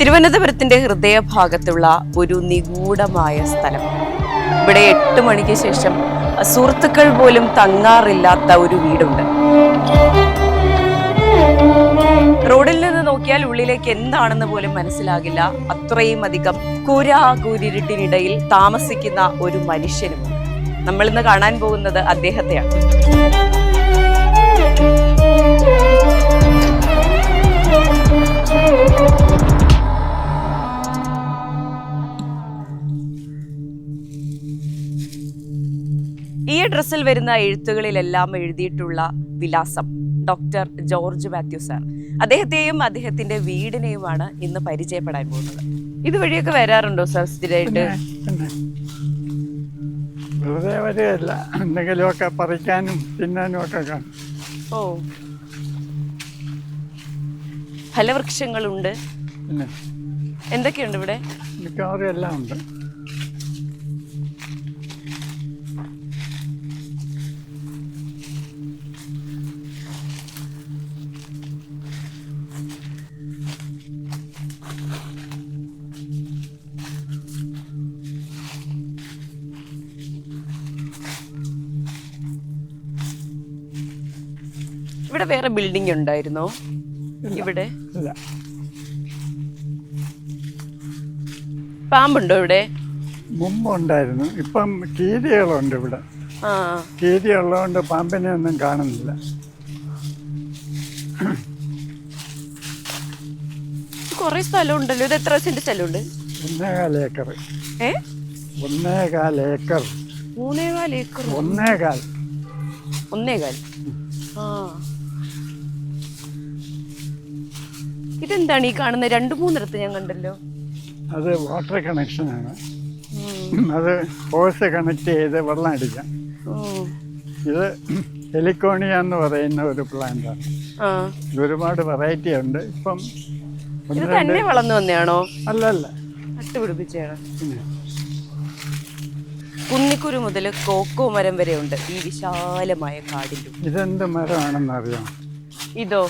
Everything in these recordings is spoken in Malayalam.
തിരുവനന്തപുരത്തിന്റെ ഹൃദയഭാഗത്തുള്ള ഒരു നിഗൂഢമായ സ്ഥലം. ഇവിടെ 8 മണിക്ക് ശേഷം സുഹൃത്തുക്കൾ പോലും തങ്ങാറില്ലാത്ത ഒരു വീടുണ്ട്. റോഡിൽ നിന്ന് നോക്കിയാൽ ഉള്ളിലേക്ക് എന്താണെന്ന് പോലും മനസ്സിലാകില്ല. അത്രയും അധികം കൂരിരുട്ടിനിടയിൽ താമസിക്കുന്ന ഒരു മനുഷ്യനും. നമ്മൾ ഇന്ന് കാണാൻ പോകുന്നത് അദ്ദേഹത്തെയാണ്. ഈ അഡ്രസ്സിൽ വരുന്ന എഴുത്തുകളിലെല്ലാം എഴുതിയിട്ടുള്ള വിലാസം ഡോക്ടർ ജോർജ് മാത്യു സാർ. അദ്ദേഹത്തെയും അദ്ദേഹത്തിന്റെ വീടിനെയുമാണ് ഇന്ന് പരിചയപ്പെടാൻ പോകുന്നത്. ഇതുവഴിയൊക്കെ വരാറുണ്ടോ സാർ സ്ഥിരമായിട്ട്? വെറുതെ വരികയല്ല, എന്തെങ്കിലുമൊക്കെ പറിക്കാനും തിന്നാനും ഒക്കെ കാണും. ഓ, ഫലവൃക്ഷങ്ങളുണ്ട്. പിന്നെ എന്തൊക്കെയുണ്ട് ഇവിടെ? മിക്കവാറും എല്ലാം ഉണ്ട്. ഇവിടെ വേറെ ബിൽഡിംഗ് ഉണ്ടായിരുന്നോ? ഇവിടെ പാമ്പുണ്ടോ? ഇവിടെ മുമ്പ് ഉണ്ടായിരുന്നു, ഇപ്പം കീരികളുണ്ട് ഇവിടെ. കീരിയുള്ളതുകൊണ്ട് പാമ്പിനെ ഒന്നും കാണുന്നില്ല. കൊറേ സ്ഥലം ഉണ്ടല്ലോ. ഇത് എത്ര സെന്റ് സ്ഥലമുണ്ട്? 1.25 ഏക്കർ. 1.25 ഏക്കർ. 3.25 ഏക്കർ. 1.25. ഇതെന്താണ് ഈ കാണുന്ന 2-3 ഞാൻ കണ്ടല്ലോ? അത് വാട്ടർ കണക്ഷനാണ്. അത് ഹോസ് കണക്ട് ചെയ്ത് വെള്ളം അടിക്കാം. ഇത് ഹെലിക്കോണിയ എന്ന് പറയുന്ന ഒരു പ്ലാന്റാണ്. ഇത് ഒരുപാട് വെറൈറ്റി ഉണ്ട്. ഇപ്പം തന്നെ വളർന്നു വന്നെയാണോ? അല്ലല്ല, നട്ടുപിടിപ്പിച്ചാണ്. കുന്നിക്കുരു മുതൽ കോക്കോ മരം വരെ ഉണ്ട് ഈ വിശാലമായ കാടിലും. ഇതെന്ത് മരമാണെന്ന് അറിയാം? ഇതോ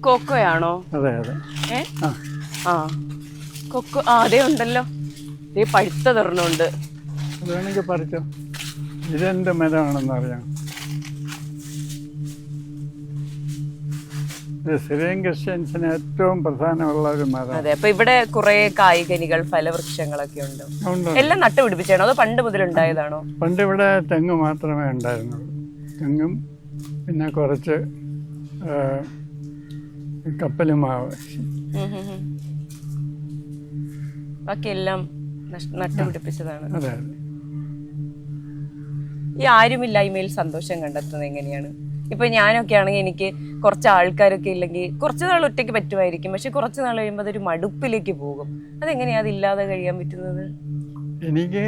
കോക്കോയാണോ? അതെ അതെ. കൊക്കോ അതേ ഉണ്ടല്ലോ. ഈ പഴുത്ത തുറന്നുണ്ട്. വേണമെങ്കിൽ പറിച്ചോ. ഇതെന്ത് മരമാണെന്ന് അറിയാം? ഇത് സിറിയൻ ക്രിസ്ത്യൻസിന് ഏറ്റവും പ്രധാനമുള്ള ഒരു മരം. അതെ. അപ്പൊ ഇവിടെ കുറെ കായ്കനികൾ ഫലവൃക്ഷങ്ങളൊക്കെ ഉണ്ട്. എല്ലാം നട്ടുപിടിപ്പിച്ചാണോ അതോ പണ്ട് മുതൽ ഉണ്ടായതാണോ? പണ്ട് ഇവിടെ തെങ്ങ് മാത്രമേ ഉണ്ടായിരുന്നുള്ളൂ. തെങ്ങും പിന്നെ കുറച്ച് കപ്പലുമാവ്. ബാക്കിയെല്ലാം നട്ടുപിടിപ്പിച്ചതാണ്. അതെ. ഈ ആരുമില്ലായ്മയിൽ സന്തോഷം കണ്ടെത്തുന്നത് എങ്ങനെയാണ്? ഇപ്പൊ ഞാനൊക്കെ ആണെങ്കിൽ എനിക്ക് കുറച്ച് ആൾക്കാരൊക്കെ ഇല്ലെങ്കിൽ കുറച്ച് നാൾ ഒറ്റയ്ക്ക് പറ്റുമായിരിക്കും, പക്ഷെ കുറച്ച് നാൾ കഴിയുമ്പോൾ അതൊരു മടുപ്പിലേക്ക് പോകും. അതെങ്ങനെയാ അതില്ലാതെ കഴിയാൻ പറ്റുന്നത്? എനിക്ക്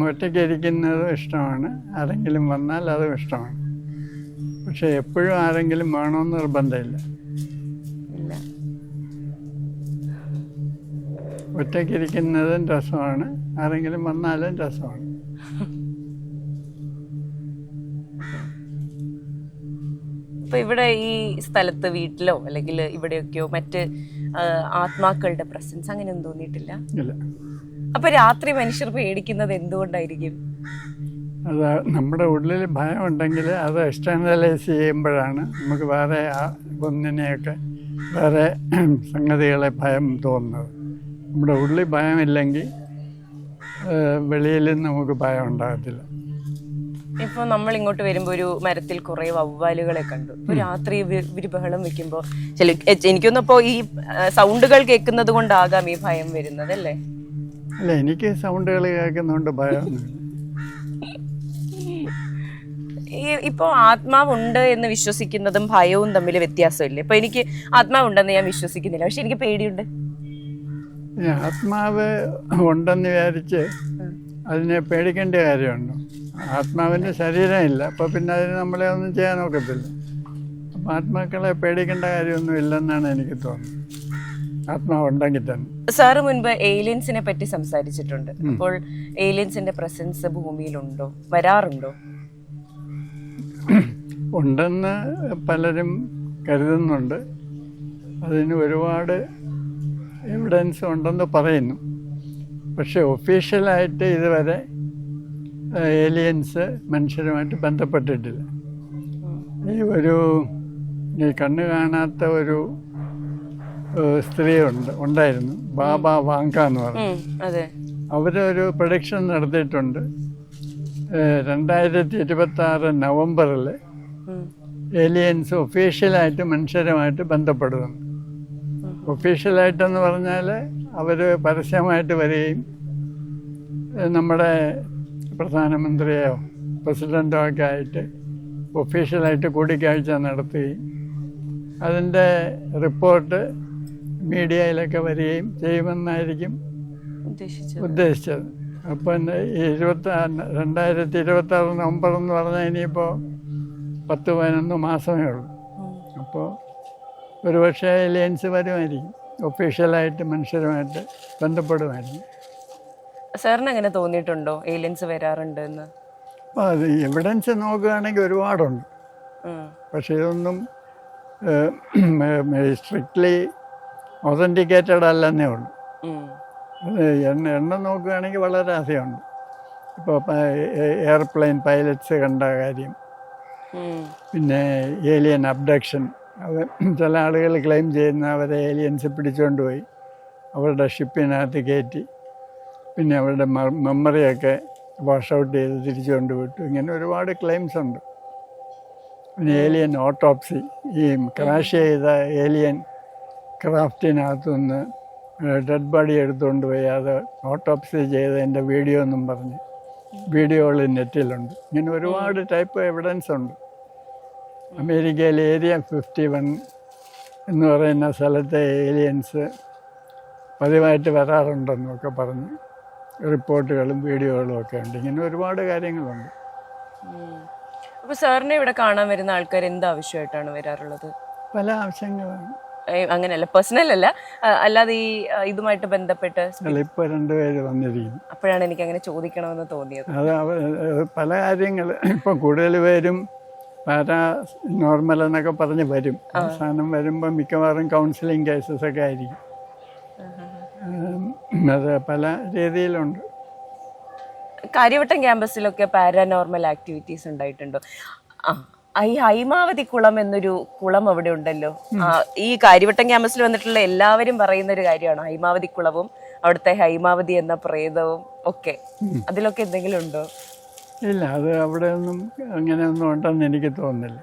ഒറ്റയ്ക്ക് ഇരിക്കുന്നത് ഇഷ്ടമാണ്. ആരെങ്കിലും വന്നാൽ അതും ഇഷ്ടമാണ്. പക്ഷെ എപ്പോഴും ആരെങ്കിലും വേണമെന്ന് നിർബന്ധമില്ല. ഒറ്റയ്ക്ക് ഇരിക്കുന്നതും രസമാണ്, ആരെങ്കിലും വന്നാലും രസമാണ്. ഇപ്പൊ ഇവിടെ ഈ സ്ഥലത്ത് വീട്ടിലോ അല്ലെങ്കിൽ ഇവിടെയൊക്കെയോ മറ്റ് ആത്മാക്കളുടെ പ്രസൻസ് അങ്ങനെയൊന്നും തോന്നിയിട്ടില്ല? ഇല്ല. അപ്പൊ രാത്രി മനുഷ്യർ പേടിക്കുന്നത് എന്തുകൊണ്ടായിരിക്കും? അത് നമ്മുടെ ഉള്ളിൽ ഭയം ഉണ്ടെങ്കിൽ അത് എക്സ്റ്റേണലൈസ് ചെയ്യുമ്പോഴാണ് നമുക്ക് വേറെ ഒന്നിനെയൊക്കെ വേറെ സംഗതികളെ ഭയം തോന്നുന്നത്. നമ്മുടെ ഉള്ളിൽ ഭയമില്ലെങ്കിൽ വെളിയിലും നമുക്ക് ഭയം ഉണ്ടാകത്തില്ല. ഇപ്പൊ നമ്മൾ ഇങ്ങോട്ട് വരുമ്പോ ഒരു മരത്തിൽ കുറെ വവ്വാലുകളെ കണ്ടു. ഇപ്പൊ രാത്രി ഇവര് ബഹളം വെക്കുമ്പോ എനിക്കൊന്നിപ്പോ ഈ സൗണ്ടുകൾ കേൾക്കുന്നത് കൊണ്ടാകാം ഈ ഭയം വരുന്നത് അല്ലേ? അല്ല, എനിക്ക് സൗണ്ടുകൾ കേൾക്കുന്നതുകൊണ്ട് ഭയമൊന്നുമില്ല. ഇപ്പൊ ആത്മാവുണ്ട് എന്ന് വിശ്വസിക്കുന്നതും ഭയവും തമ്മിൽ വ്യത്യാസമില്ലേ? ഇപ്പൊ എനിക്ക് ആത്മാവുണ്ടെന്ന് ഞാൻ വിശ്വസിക്കുന്നില്ല, പക്ഷെ എനിക്ക് പേടിയുണ്ട്. ആത്മാവ് ഉണ്ടെന്ന് വിചാരിച്ച് അതിനെ പേടിക്കേണ്ട കാര്യമുണ്ടോ? ആത്മാവിൻ്റെ ശരീരമില്ല, അപ്പോൾ പിന്നെ അതിന് നമ്മളെ ഒന്നും ചെയ്യാൻ നോക്കത്തില്ല. അപ്പം ആത്മാക്കളെ പേടിക്കേണ്ട കാര്യമൊന്നും ഇല്ലെന്നാണ് എനിക്ക് തോന്നുന്നത്, ആത്മാവുണ്ടെങ്കിൽ തന്നെ. സാറ് മുൻപ് ഏലിയൻസിനെ പറ്റി സംസാരിച്ചിട്ടുണ്ട്. അപ്പോൾ ഏലിയൻസിന്റെ പ്രസൻസ് ഭൂമിയിലുണ്ടോ, വരാറുണ്ടോ? ഉണ്ടെന്ന് പലരും കരുതുന്നുണ്ട്. അതിന് ഒരുപാട് എവിഡൻസ് ഉണ്ടെന്ന് പറയുന്നു. പക്ഷെ ഒഫീഷ്യലായിട്ട് ഇതുവരെ ഏലിയൻസ് മനുഷ്യരുമായിട്ട് ബന്ധപ്പെട്ടിട്ടില്ല. ഈ കണ്ണ് കാണാത്ത ഒരു സ്ത്രീ ഉണ്ടായിരുന്നു, ബാബ വാങ്ക എന്ന് പറഞ്ഞു. അവരൊരു പ്രൊഡിക്ഷൻ നടത്തിയിട്ടുണ്ട്. 2026 നവംബറിൽ ഏലിയൻസ് ഒഫീഷ്യലായിട്ട് മനുഷ്യരുമായിട്ട് ബന്ധപ്പെടുന്നു. ഒഫീഷ്യലായിട്ടെന്ന് പറഞ്ഞാൽ അവർ പരസ്യമായിട്ട് വരികയും നമ്മുടെ പ്രധാനമന്ത്രിയോ പ്രസിഡൻറ്റോ ഒക്കെ ആയിട്ട് ഒഫീഷ്യലായിട്ട് കൂടിക്കാഴ്ച നടത്തുകയും അതിൻ്റെ റിപ്പോർട്ട് മീഡിയയിലൊക്കെ വരികയും ചെയ്യുമെന്നായിരിക്കും ഉദ്ദേശിച്ചത്. അപ്പം ഈ 2026 നവംബർ എന്ന് പറഞ്ഞാൽ ഇനിയിപ്പോൾ 10-11 മാസമേ ഉള്ളൂ. അപ്പോൾ ഒരുപക്ഷെ ഏലിയൻസ് വരുമായിരിക്കും, ഒഫീഷ്യലായിട്ട് മനുഷ്യരുമായിട്ട് ബന്ധപ്പെടുമായിരിക്കും. സാറിന് അങ്ങനെ തോന്നിയിട്ടുണ്ടോ ഏലിയൻസ് വരാറുണ്ട് എന്ന്? അപ്പോൾ അത് എവിഡൻസ് നോക്കുകയാണെങ്കിൽ ഒരുപാടുണ്ട്. പക്ഷെ ഇതൊന്നും സ്ട്രിക്ട്ലി ഒതൻറ്റിക്കേറ്റഡ് അല്ലെന്നേ ഉള്ളൂ. അത് എണ്ണം നോക്കുകയാണെങ്കിൽ വളരെ അധികമുണ്ട്. ഇപ്പോൾ എയർപ്ലെയിൻ പൈലറ്റ്സ് കണ്ട കാര്യം, പിന്നെ ഏലിയൻ അബ്ഡക്ഷൻ. അത് ചില ആളുകൾ ക്ലെയിം ചെയ്യുന്ന അവരെ ഏലിയൻസ് പിടിച്ചുകൊണ്ട് പോയി അവരുടെ ഷിപ്പിനകത്ത് കയറ്റി പിന്നെ അവരുടെ മെമ്മറിയൊക്കെ വാഷ് ഔട്ട് ചെയ്ത് തിരിച്ചു കൊണ്ടുവിട്ടു. ഇങ്ങനെ ഒരുപാട് ക്ലെയിംസ് ഉണ്ട്. പിന്നെ ഏലിയൻ ഓട്ടോപ്സി, ഈ ക്രാഷ് ചെയ്ത ഏലിയൻ ക്രാഫ്റ്റിനകത്തുനിന്ന് ഡെഡ് ബോഡി എടുത്തുകൊണ്ട് പോയി അത് ഓട്ടോപ്സി ചെയ്തതിൻ്റെ വീഡിയോ എന്നും പറഞ്ഞ് വീഡിയോകൾ നെറ്റിലുണ്ട്. ഇങ്ങനെ ഒരുപാട് ടൈപ്പ് എവിഡൻസ് ഉണ്ട്. അമേരിക്കയിൽ ഏരിയ 51 എന്ന് പറയുന്ന സ്ഥലത്തെ ഏലിയൻസ് പതിവായിട്ട് വരാറുണ്ടെന്നൊക്കെ പറഞ്ഞ് റിപ്പോർട്ടുകളും വീഡിയോകളും ഒക്കെ ഉണ്ട്. ഇങ്ങനെ ഒരുപാട് കാര്യങ്ങളുണ്ട്. അപ്പോൾ സാറിനെ ഇവിടെ കാണാൻ വരുന്ന ആൾക്കാർ എന്ത് ആവശ്യമായിട്ടാണ് വരാറുള്ളത്? പല ആവശ്യങ്ങളാണ്. അങ്ങനെയല്ല, പേഴ്സണൽ അല്ല, അല്ലാതെ ഈ ഇതുമായിട്ട് ബന്ധപ്പെട്ട് ഇപ്പോൾ 2 പേര് വന്നിരിക്കുന്നു. അപ്പോഴാണ് എനിക്ക് അങ്ങനെ ചോദിക്കണമെന്ന് തോന്നിയത്. അത് പല കാര്യങ്ങൾ. ഇപ്പം കൂടുതൽ പേരും പാരാ നോർമൽ എന്നൊക്കെ പറഞ്ഞ് വരും. അവസാനം വരുമ്പോൾ മിക്കവാറും കൗൺസിലിംഗ് കേസസ് ഒക്കെ ആയിരിക്കും. അത് പല രീതിയിലുണ്ട്. കാര്യവട്ടം ക്യാമ്പസിലൊക്കെ പാരാനോർമൽ ആക്ടിവിറ്റീസ് ഉണ്ടായിട്ടുണ്ടോ? ഈ ഹൈമാവതി കുളം എന്നൊരു കുളം അവിടെ ഉണ്ടല്ലോ. ഈ കാര്യവട്ടം ക്യാമ്പസിൽ വന്നിട്ടുള്ള എല്ലാവരും പറയുന്ന ഒരു കാര്യമാണ് ഹൈമാവതി കുളവും അവിടുത്തെ ഹൈമാവതി എന്ന പ്രേതവും ഒക്കെ. അതിലൊക്കെ എന്തെങ്കിലും ഉണ്ടോ? ഇല്ല, അത് അവിടെ ഒന്നും അങ്ങനെയൊന്നും ഉണ്ടെന്ന് എനിക്ക് തോന്നുന്നില്ല.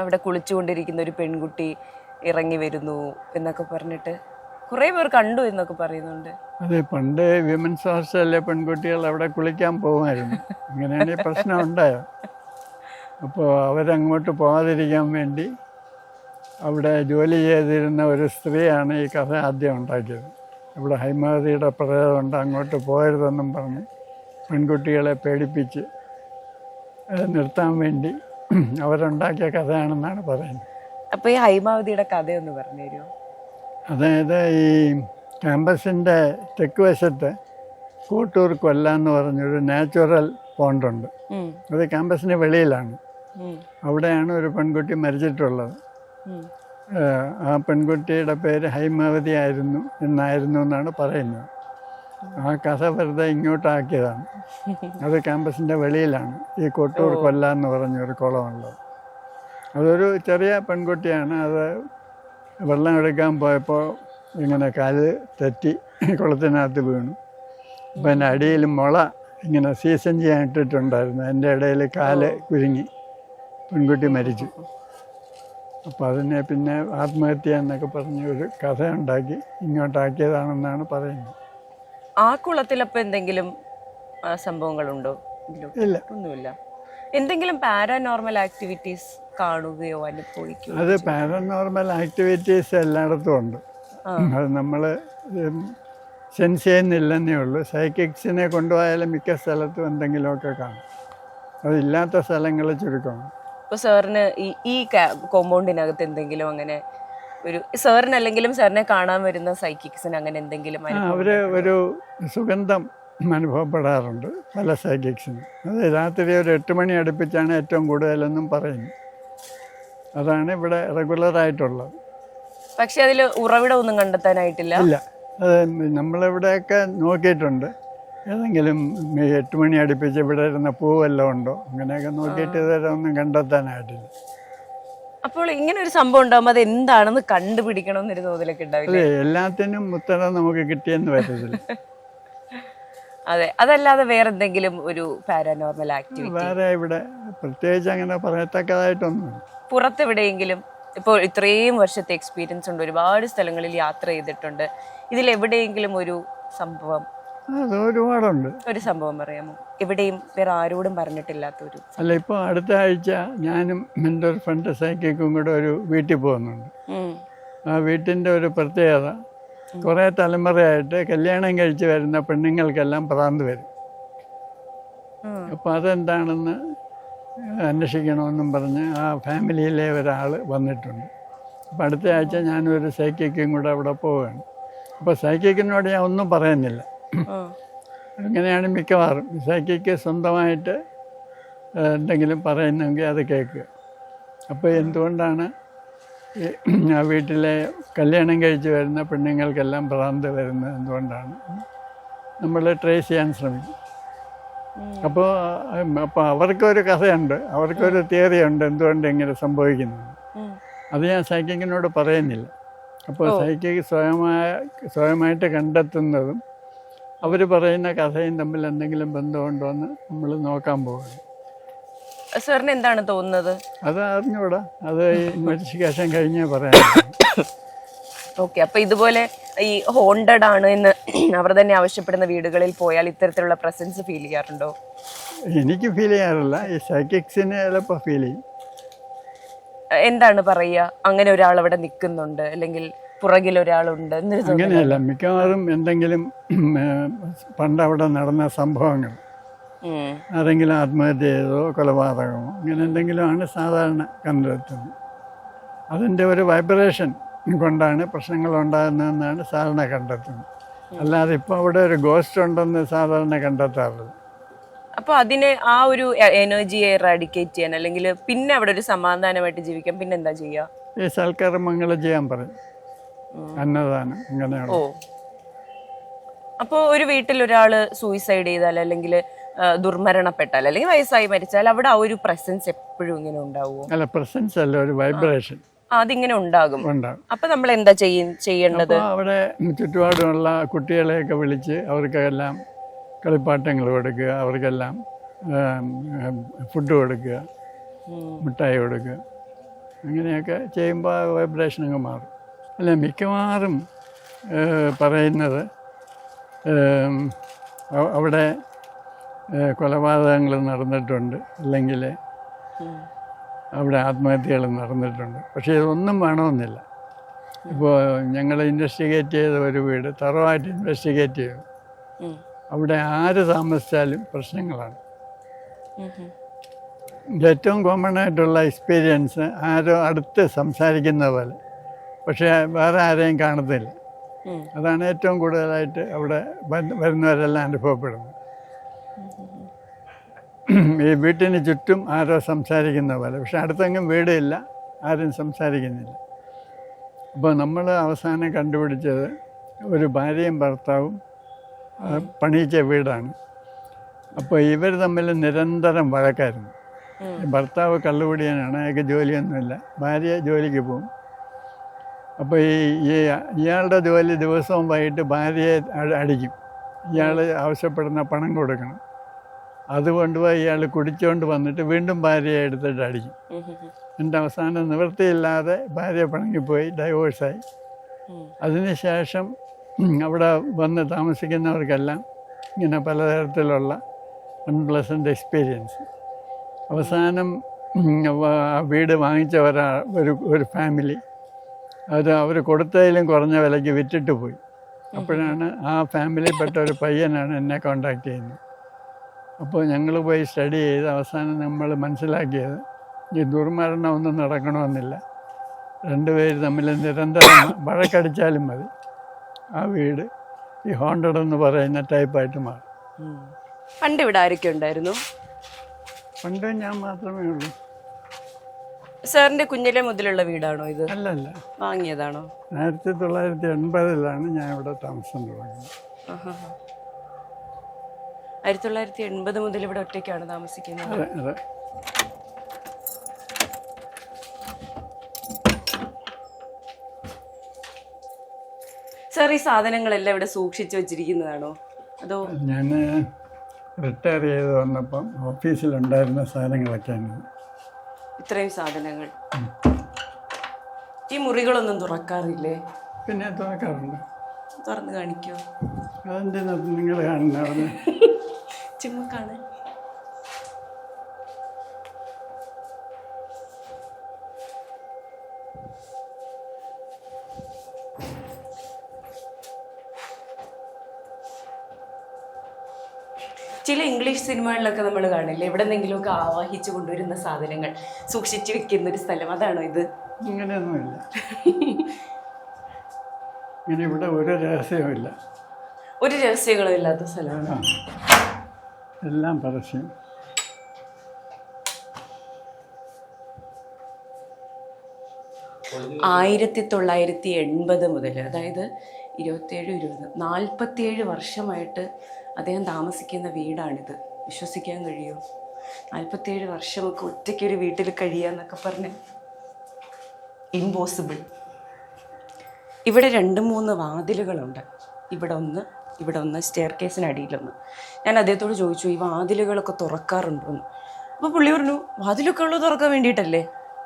അവിടെ കുളിച്ചുകൊണ്ടിരിക്കുന്ന ഒരു പെൺകുട്ടി ഇറങ്ങി വരുന്നു എന്നൊക്കെ പറഞ്ഞിട്ട് കുറേ പേർ കണ്ടു എന്നൊക്കെ പറയുന്നുണ്ട്. അതെ, പണ്ട് വിമൻസ് ഹോസ്റ്റലിലെ പെൺകുട്ടികൾ അവിടെ കുളിക്കാൻ പോകുമായിരുന്നു. അങ്ങനെയാണ് ഈ പ്രശ്നം ഉണ്ടായത്. അപ്പോൾ അവരങ്ങോട്ട് പോകാതിരിക്കാൻ വേണ്ടി അവിടെ ജോലി ചെയ്തിരുന്ന ഒരു സ്ത്രീയാണ് ഈ കഥ ആദ്യം ഉണ്ടാക്കിയത്. ഇവിടെ ഹൈമാവതിയുടെ പ്രേതമുണ്ട്, അങ്ങോട്ട് പോകരുതെന്നും പറഞ്ഞ് പെൺകുട്ടികളെ പേടിപ്പിച്ച് നിർത്താൻ വേണ്ടി അവരുണ്ടാക്കിയ കഥയാണെന്നാണ് പറയുന്നത്. അപ്പോൾ ഈ ഹൈമാവതിയുടെ കഥയൊന്ന് പറഞ്ഞു തരുമോ? അതായത് ഈ ക്യാമ്പസിൻ്റെ തെക്ക് വശത്ത് കോട്ടൂർ കൊല്ല എന്ന് പറഞ്ഞൊരു നാച്ചുറൽ പോണ്ടുണ്ട്. അത് ക്യാമ്പസിന് വെളിയിലാണ്. അവിടെയാണ് ഒരു പെൺകുട്ടി മരിച്ചിട്ടുള്ളത്. ആ പെൺകുട്ടിയുടെ പേര് ഹൈമാവതി എന്നായിരുന്നു എന്നാണ് പറയുന്നത്. ആ കഥ വെറുതെ ഇങ്ങോട്ടാക്കിയതാണ്. അത് ക്യാമ്പസിൻ്റെ വെളിയിലാണ് ഈ കോട്ടൂർ കൊല്ല എന്ന് പറഞ്ഞൊരു കുളമുള്ളത്. അതൊരു ചെറിയ പെൺകുട്ടിയാണ്. അത് വെള്ളം എടുക്കാൻ പോയപ്പോൾ ഇങ്ങനെ കാല് തെറ്റി കുളത്തിനകത്ത് വീണു. അപ്പം എൻ്റെ അടിയിൽ മുള ഇങ്ങനെ സീസൺ ചെയ്യാൻ ഇട്ടിട്ടുണ്ടായിരുന്നു. എൻ്റെ ഇടയിൽ കാല് കുരുങ്ങി പെൺകുട്ടി മരിച്ചു. അപ്പോൾ അതിനെ പിന്നെ ആത്മഹത്യ എന്നൊക്കെ പറഞ്ഞ് ഒരു കഥ ഉണ്ടാക്കി ഇങ്ങോട്ടാക്കിയതാണെന്നാണ് പറയുന്നത്. ആ കുളത്തിലപ്പോൾ എന്തെങ്കിലും സംഭവങ്ങളുണ്ടോ? ഇല്ല, ഒന്നുമില്ല. എന്തെങ്കിലും പാരാനോർമൽ ആക്ടിവിറ്റീസ് കാണുകയോ അനുഭവിക്കുകയോ? അത് പാരാനോർമൽ ആക്ടിവിറ്റീസ് എല്ലായിടത്തും ഉണ്ട്. അത് നമ്മൾ സെൻസ് ചെയ്യുന്നില്ലെന്നേ ഉള്ളൂ. സൈക്കിക്സിനെ കൊണ്ടുപോയാലും മിക്ക സ്ഥലത്തും എന്തെങ്കിലുമൊക്കെ കാണും. അതില്ലാത്ത സ്ഥലങ്ങൾ ചുരുക്കമാണ്. ഇപ്പോൾ സാറിന് ഈ കോമ്പൗണ്ടിനകത്ത് എന്തെങ്കിലും അങ്ങനെ ഒരു സാറിനല്ലെങ്കിലും സാറിനെ കാണാൻ വരുന്ന സൈക്കിക്സിന് അങ്ങനെ എന്തെങ്കിലും അവർ ഒരു സുഗന്ധം അനുഭവപ്പെടാറുണ്ട് പല സൈക്കിക്സിനും. അത് രാത്രി ഒരു 8 മണി അടുപ്പിച്ചാണ് ഏറ്റവും കൂടുതലെന്നും പറയുന്നു. അതാണ് ഇവിടെ റെഗുലറായിട്ടുള്ളത്. പക്ഷെ അതിൽ ഉറവിടം ഒന്നും കണ്ടെത്താനായിട്ടില്ല. ഇല്ല, അത് നമ്മളിവിടെയൊക്കെ നോക്കിയിട്ടുണ്ട്. ഏതെങ്കിലും 8 മണി അടുപ്പിച്ച് ഇവിടെ ഇരുന്ന പൂവെല്ലാം ഉണ്ടോ അങ്ങനെയൊക്കെ നോക്കിയിട്ട് ഇതുവരെ ഒന്നും കണ്ടെത്താനായിട്ടില്ല. അപ്പോൾ ഇങ്ങനെ ഒരു സംഭവം ഉണ്ടാകുമ്പോൾ അത് എന്താണെന്ന് കണ്ടുപിടിക്കണമെന്നൊരു തോന്നലൊക്കെ ഉണ്ടാവില്ല? അതെ, എല്ലാത്തിനും ഉത്തരം നമുക്ക് കിട്ടിയെന്ന് വരത്തില്ല. അതെ, അതല്ലാതെ വേറെ എന്തെങ്കിലും ഒരു പാരാനോർമൽ ആക്ടിവിറ്റി വേറെ ഇവിടെ പ്രത്യേകിച്ച് അങ്ങനെ പറയത്തക്കതായിട്ടൊന്നും. പുറത്തെവിടെയെങ്കിലും ഇപ്പോൾ ഇത്രയും വർഷത്തെ എക്സ്പീരിയൻസ് ഉണ്ട്, ഒരുപാട് സ്ഥലങ്ങളിൽ യാത്ര ചെയ്തിട്ടുണ്ട്, ഇതിലെവിടെയെങ്കിലും ഒരു സംഭവം? അത് ഒരുപാടുണ്ട്. ഒരു സംഭവം പറയാമോ? എവിടെയും വേറെ ആരോടും പറഞ്ഞിട്ടില്ലാത്തൊരു? അല്ല, ഇപ്പോൾ അടുത്ത ആഴ്ച ഞാനും എൻ്റെ ഒരു ഫ്രണ്ട് സൈക്കിക്കും കൂടെ ഒരു വീട്ടിൽ പോകുന്നുണ്ട്. ആ വീട്ടിൻ്റെ ഒരു പ്രത്യേകത, കുറേ തലമുറയായിട്ട് കല്യാണം കഴിച്ച് വരുന്ന പെണ്ണുങ്ങൾക്കെല്ലാം ഭ്രാന്ത് വരും. അപ്പോൾ അതെന്താണെന്ന് അന്വേഷിക്കണമെന്നും പറഞ്ഞ് ആ ഫാമിലിയിലെ ഒരാൾ വന്നിട്ടുണ്ട്. അപ്പോൾ അടുത്ത ആഴ്ച ഞാനൊരു സൈക്കിക്കും കൂടെ അവിടെ പോവുകയാണ്. അപ്പോൾ സൈക്കിക്കിനോട് ഞാൻ ഒന്നും പറയുന്നില്ല. അങ്ങനെയാണ് മിക്കവാറും. സൈക്കിക്ക് സ്വന്തമായിട്ട് എന്തെങ്കിലും പറയുന്നെങ്കിൽ അത് കേൾക്കുക. അപ്പോൾ എന്തുകൊണ്ടാണ് ആ വീട്ടിലെ കല്യാണം കഴിച്ച് വരുന്ന പെണ്ണുങ്ങൾക്കെല്ലാം ഭ്രാന്ത് വരുന്നത് എന്തുകൊണ്ടാണ് നമ്മൾ ട്രേസ് ചെയ്യാൻ ശ്രമിക്കും. അപ്പോൾ അവർക്കൊരു കഥയുണ്ട്, അവർക്കൊരു തിയറിയുണ്ട് എന്തുകൊണ്ട് ഇങ്ങനെ സംഭവിക്കുന്നത്. അത് ഞാൻ സൈക്കിക്കിനോട് പറയുന്നില്ല. അപ്പോൾ സൈക്കിക്ക് സ്വയമായിട്ട് കണ്ടെത്തുന്നതും അവർ പറയുന്ന കഥയും തമ്മിൽ എന്തെങ്കിലും ബന്ധമുണ്ടോ എന്ന് നമ്മൾ നോക്കാൻ പോകുന്നു. സാറിന് എന്താണ് തോന്നുന്നത്? അത് അറിഞ്ഞൂടാ, അത് ഇൻവെസ്റ്റിഗേഷൻ കഴിഞ്ഞേ പറയാം. ഓക്കെ, അപ്പൊ ഇതുപോലെ ഈ ഹോണ്ടഡ് ആണ് എന്ന് അവർ തന്നെ ആവശ്യപ്പെടുന്ന വീടുകളിൽ പോയാൽ ഇത്തരത്തിലുള്ള പ്രസൻസ് ഫീൽ ചെയ്യാറുണ്ടോ? എനിക്ക് ഫീൽ ചെയ്യാറില്ല, ഈ സൈക്കിക്സിന് ചിലപ്പോൾ ഫീൽ ചെയ്യും. എന്താണ് പറയുക, അങ്ങനെ ഒരാൾ അവിടെ നിൽക്കുന്നുണ്ട് അല്ലെങ്കിൽ പുറകിൽ ഒരാളുണ്ട്? അങ്ങനെയല്ല, മിക്കവാറും എന്തെങ്കിലും പണ്ടവിടെ നടന്ന സംഭവങ്ങൾ, ആരെങ്കിലും ആത്മഹത്യ ചെയ്തോ കൊലപാതകമോ അങ്ങനെ എന്തെങ്കിലുമാണ് സാധാരണ കണ്ടെത്തുന്നത്. അതിൻ്റെ ഒരു വൈബ്രേഷൻ കൊണ്ടാണ് പ്രശ്നങ്ങൾ ഉണ്ടാകുന്നതെന്നാണ് സാധാരണ കണ്ടെത്തുന്നത്. അല്ലാതെ ഇപ്പോൾ അവിടെ ഒരു ഗോസ്റ്റ് ഉണ്ടെന്ന് സാധാരണ കണ്ടെത്താറുള്ളത്. അപ്പോൾ അതിനെ ആ ഒരു എനർജിയെ എറാഡിക്കേറ്റ് ചെയ്യാൻ അല്ലെങ്കിൽ പിന്നെ അവിടെ ഒരു സമാധാനമായിട്ട് ജീവിക്കാൻ പിന്നെ എന്താ ചെയ്യുക? ഈ സൽക്കർമ്മങ്ങൾ ചെയ്യാൻ പറയും, അന്നദാനം ഇങ്ങനെയാണ്. ഓ, അപ്പോൾ ഒരു വീട്ടിൽ ഒരാൾ സൂയിസൈഡ് ചെയ്താൽ അല്ലെങ്കിൽ ദുർമരണപ്പെട്ടാൽ അല്ലെങ്കിൽ വയസ്സായി മരിച്ചാൽ അവിടെ ആ ഒരു പ്രസൻസ് എപ്പോഴും ഇങ്ങനെ ഉണ്ടാവുമോ? അല്ല, പ്രസൻസ് അല്ല, ഒരു വൈബ്രേഷൻ അതിങ്ങനെ ഉണ്ടാകും. ഉണ്ടാകും. അപ്പൊ നമ്മൾ എന്താ ചെയ്യേണ്ടത്? അവിടെ ചുറ്റുപാടുമുള്ള കുട്ടികളെയൊക്കെ വിളിച്ച് അവർക്കെല്ലാം കളിപ്പാട്ടങ്ങൾ കൊടുക്കുക, അവർക്കെല്ലാം ഫുഡ് കൊടുക്കുക, മിഠായി കൊടുക്കുക. അങ്ങനെയൊക്കെ ചെയ്യുമ്പോൾ ആ വൈബ്രേഷനൊക്കെ മാറും. അല്ല, മിക്കവാറും പറയുന്നത് അവിടെ കൊലപാതകങ്ങൾ നടന്നിട്ടുണ്ട്, അല്ലെങ്കിൽ അവിടെ ആത്മഹത്യകൾ നടന്നിട്ടുണ്ട്. പക്ഷേ ഇതൊന്നും വേണമെന്നില്ല. ഇപ്പോൾ ഞങ്ങൾ ഇൻവെസ്റ്റിഗേറ്റ് ചെയ്ത ഒരു വീട് തറവായിട്ട് ഇൻവെസ്റ്റിഗേറ്റ് ചെയ്തു. അവിടെ ആര് താമസിച്ചാലും പ്രശ്നങ്ങളാണ്. ഏറ്റവും കോമൺ ആയിട്ടുള്ള എക്സ്പീരിയൻസ് ആരോ അടുത്ത് സംസാരിക്കുന്ന പോലെ, പക്ഷേ വേറെ ആരെയും കാണത്തില്ല. അതാണ് ഏറ്റവും കൂടുതലായിട്ട് അവിടെ വരുന്നവരെല്ലാം അനുഭവപ്പെടുന്നത്. ഈ വീട്ടിന് ചുറ്റും ആരോ സംസാരിക്കുന്ന പോലെ, പക്ഷെ അടുത്തെങ്ങും വീടില്ല, ആരും സംസാരിക്കുന്നില്ല. അപ്പോൾ നമ്മൾ അവസാനം കണ്ടുപിടിച്ചത് ഒരു ഭാര്യയും ഭർത്താവും പണിയിച്ച വീടാണ്. അപ്പോൾ ഇവർ തമ്മിൽ നിരന്തരം വഴക്കായിരുന്നു. ഭർത്താവ് കള്ളുകുടിയനാണ്, അയാൾക്ക് ജോലിയൊന്നുമില്ല, ഭാര്യ ജോലിക്ക് പോകും. അപ്പോൾ ഇയാളുടെ ജോലി ദിവസവും വൈകിട്ട് ഭാര്യയെ അടിക്കും. ഇയാൾ ആവശ്യപ്പെടുന്ന പണം കൊടുക്കണം, അത് കൊണ്ടുപോയി ഇയാൾ കുടിച്ചുകൊണ്ട് വന്നിട്ട് വീണ്ടും ഭാര്യയെ എടുത്തിട്ട് അടിക്കും. എൻ്റെ അവസാനം നിവൃത്തിയില്ലാതെ ഭാര്യ പിണങ്ങിപ്പോയി, ഡൈവോഴ്സായി. അതിനുശേഷം അവിടെ വന്ന് താമസിക്കുന്നവർക്കെല്ലാം ഇങ്ങനെ പലതരത്തിലുള്ള അൺപ്ലസൻ്റ് എക്സ്പീരിയൻസ്. അവസാനം ആ വീട് വാങ്ങിച്ച ഒരു ഫാമിലി അവർ കൊടുത്തതിലും കുറഞ്ഞ വിലയ്ക്ക് വിറ്റിട്ട് പോയി. അപ്പോഴാണ് ആ ഫാമിലിയിൽപ്പെട്ട ഒരു പയ്യനാണ് എന്നെ കോണ്ടാക്ട് ചെയ്യുന്നത്. അപ്പോൾ ഞങ്ങൾ പോയി സ്റ്റഡി ചെയ്ത് അവസാനം നമ്മൾ മനസ്സിലാക്കിയത് ഈ ദുർമരണം ഒന്നും നടക്കണമെന്നില്ല, രണ്ടുപേര് തമ്മിൽ നിരന്തരം വഴക്കടിച്ചാലും മതി, ആ വീട് ഈ ഹോണ്ടഡ് എന്ന് പറയുന്ന ടൈപ്പായിട്ട് മാറും. പണ്ട് ഇവിടെ ആരൊക്കെ ഉണ്ടായിരുന്നു? പണ്ട് ഞാൻ മാത്രമേ ഉള്ളൂ. സാറിന്റെ കുഞ്ഞിലെ മുതലുള്ള വീടാണോ ഇത്? അല്ലല്ല, വാങ്ങിയതാണോ? 1980 ഞാൻ ഇവിടെ താമസം തുടങ്ങി. 1980 മുതൽ ഇവിടെ ഒറ്റയ്ക്കാണ് താമസിക്കുന്നത്. അതെ അതെ. സാർ ഈ സാധനങ്ങളെല്ലാം ഇവിടെ സൂക്ഷിച്ചു വെച്ചിരിക്കുന്നതാണോ അതോ? ഞാൻ റിട്ടയർ ചെയ്ത് വന്നപ്പം ഓഫീസിലുണ്ടായിരുന്ന സാധനങ്ങളൊക്കെയാണ്. ഇത്രയും സാധനങ്ങൾ ഈ മുറികളൊന്നും തുറക്കാറില്ലേ? പിന്നെ തുറക്കാറുണ്ട്. തുറന്ന് കാണിക്കോ? അതെന്ത് നിങ്ങൾ കാണുന്ന ചുമക്കാണ്. ചില ഇംഗ്ലീഷ് സിനിമകളിലൊക്കെ നമ്മൾ കാണില്ലേ, എവിടെന്നെങ്കിലുമൊക്കെ ആവാഹിച്ചു കൊണ്ടുവരുന്ന സാധനങ്ങൾ സൂക്ഷിച്ചു വെക്കുന്ന ഒരു സ്ഥലം, അതാണോ ഇത്? ഇങ്ങനെയൊന്നുമില്ല. ഇങ്ങനെ ഇവിടെ ഒരു രഹസ്യവുമില്ല. ഒരു രഹസ്യങ്ങളും ഇല്ലാത്ത സ്ഥലമാണ്. എല്ലാം പരസ്യം. ആയിരത്തി 1980 മുതൽ, അതായത് 47 വർഷമായിട്ട് അദ്ദേഹം താമസിക്കുന്ന വീടാണിത്. വിശ്വസിക്കാൻ കഴിയുമോ? 47 വർഷമൊക്കെ ഒറ്റയ്ക്കൊരു വീട്ടിൽ കഴിയാന്നൊക്കെ പറഞ്ഞ് ഇമ്പോസിബിൾ. ഇവിടെ 2-3 വാതിലുകളുണ്ട്. ഇവിടെ ഒന്ന് സ്റ്റെയർ കേസിനടിയിലൊന്ന്. ഞാൻ അദ്ദേഹത്തോട് ചോദിച്ചു, ഈ വാതിലുകളൊക്കെ തുറക്കാറുണ്ടോ എന്ന്. അപ്പോൾ പുള്ളി പറഞ്ഞു, വാതിലൊക്കെ ഉള്ളത് തുറക്കാൻ വേണ്ടിയിട്ടല്ലേ,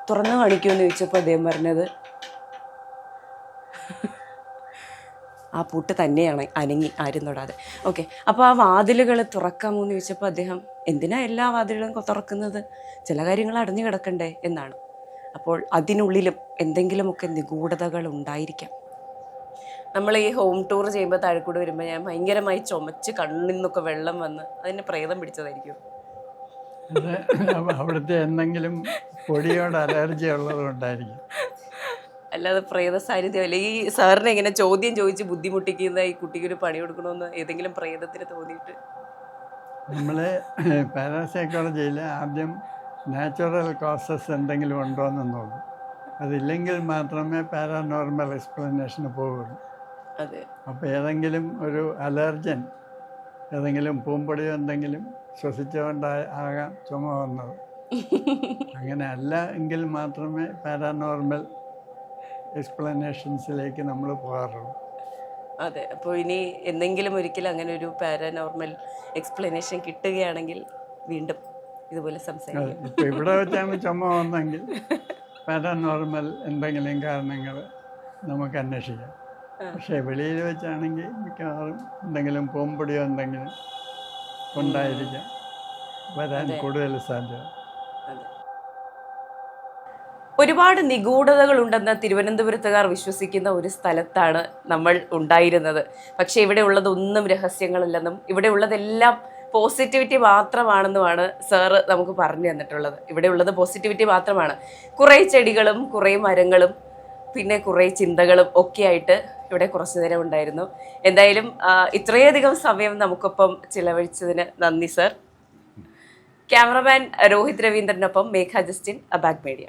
തുറന്ന് കാണിക്കുമെന്ന് ചോദിച്ചപ്പോൾ അദ്ദേഹം പറഞ്ഞത് ആ പൂട്ട് തന്നെയാണ് അനങ്ങി, ആരും തൊടാതെ. ഓക്കെ, അപ്പോൾ ആ വാതിലുകൾ തുറക്കാമോ എന്ന് ചോദിച്ചപ്പോൾ അദ്ദേഹം, എന്തിനാ എല്ലാ വാതിലുകളും തുറക്കുന്നത്, ചില കാര്യങ്ങൾ അടഞ്ഞു കിടക്കണ്ടേ എന്നാണ്. അപ്പോൾ അതിനുള്ളിലും എന്തെങ്കിലുമൊക്കെ നിഗൂഢതകൾ ഉണ്ടായിരിക്കാം. നമ്മൾ ഈ ഹോം ടൂർ ചെയ്യുമ്പോൾ താഴെക്കൂടെ വരുമ്പോൾ ഞാൻ ഭയങ്കരമായി ചുമച്ച് കണ്ണിൽ നിന്നൊക്കെ വെള്ളം വന്ന് അതിനെ പ്രേതം പിടിച്ചതായിരിക്കും. അവിടുത്തെ എന്തെങ്കിലും പൊടിയോട് അലർജി ഉള്ളതുകൊണ്ടായിരിക്കും, അല്ലാതെ പ്രേത സാന്നിധ്യമല്ല. ഈ സാറിനെ ഇങ്ങനെ ചോദ്യം ചോദിച്ച് ബുദ്ധിമുട്ടിക്കുന്ന ഈ കുട്ടിക്കൊരു പണി കൊടുക്കണമെന്ന് ഏതെങ്കിലും പ്രേതത്തിന് തോന്നിയിട്ട്? നമ്മൾ പാരാസൈക്കോളജിയിൽ ആദ്യം നാച്ചുറൽ കോസസ് എന്തെങ്കിലും ഉണ്ടോ എന്ന് നോക്കും. അതില്ലെങ്കിൽ മാത്രമേ പാരാനോർമൽ എക്സ്പ്ലനേഷന് പോകുള്ളൂ. അതെ. അപ്പോൾ ഏതെങ്കിലും ഒരു അലർജൻ, ഏതെങ്കിലും പൂമ്പൊടിയോ എന്തെങ്കിലും ശ്വസിച്ചുകൊണ്ട് ആകാം ചുമ വന്നത്. അങ്ങനെ അല്ല എങ്കിൽ മാത്രമേ പാരാനോർമൽ എക്സ്പ്ലനേഷൻസിലേക്ക് നമ്മൾ പോകാറുള്ളൂ. അതെ. അപ്പോൾ ഇനി എന്തെങ്കിലും ഒരിക്കലും അങ്ങനെ ഒരു പാരാനോർമൽ എക്സ്പ്ലനേഷൻ കിട്ടുകയാണെങ്കിൽ വീണ്ടും ഇതുപോലെ സംസാരിക്കും. ഇപ്പോൾ ഇവിടെ വെച്ചാണ് ചുമ വന്നെങ്കിൽ പാരാനോർമൽ എന്തെങ്കിലും കാരണങ്ങൾ നമുക്ക് അന്വേഷിക്കാം. പക്ഷേ വെളിയിൽ വെച്ചാണെങ്കിൽ മിക്കവാറും എന്തെങ്കിലും പൂമ്പൊടിയോ എന്തെങ്കിലും ഉണ്ടായിരിക്കാം വരാൻ കൂടുതൽ സാധ്യത. ഒരുപാട് നിഗൂഢതകളുണ്ടെന്ന് തിരുവനന്തപുരത്തുകാർ വിശ്വസിക്കുന്ന ഒരു സ്ഥലത്താണ് നമ്മൾ ഉണ്ടായിരുന്നത്. പക്ഷേ ഇവിടെ ഉള്ളതൊന്നും രഹസ്യങ്ങളില്ലെന്നും ഇവിടെ ഉള്ളതെല്ലാം പോസിറ്റിവിറ്റി മാത്രമാണെന്നുമാണ് സാറ് നമുക്ക് പറഞ്ഞു തന്നിട്ടുള്ളത്. ഇവിടെ ഉള്ളത് പോസിറ്റിവിറ്റി മാത്രമാണ്. കുറേ ചെടികളും കുറേ മരങ്ങളും പിന്നെ കുറേ ചിന്തകളും ഒക്കെ ആയിട്ട് ഇവിടെ കുറച്ചു നേരം ഉണ്ടായിരുന്നു. എന്തായാലും ഇത്രയധികം സമയം നമുക്കൊപ്പം ചിലവഴിച്ചതിന് നന്ദി സർ. ക്യാമറമാൻ രോഹിത് രവീന്ദ്രനൊപ്പം മേഘ ജസ്റ്റിൻ, അബാക് മീഡിയ.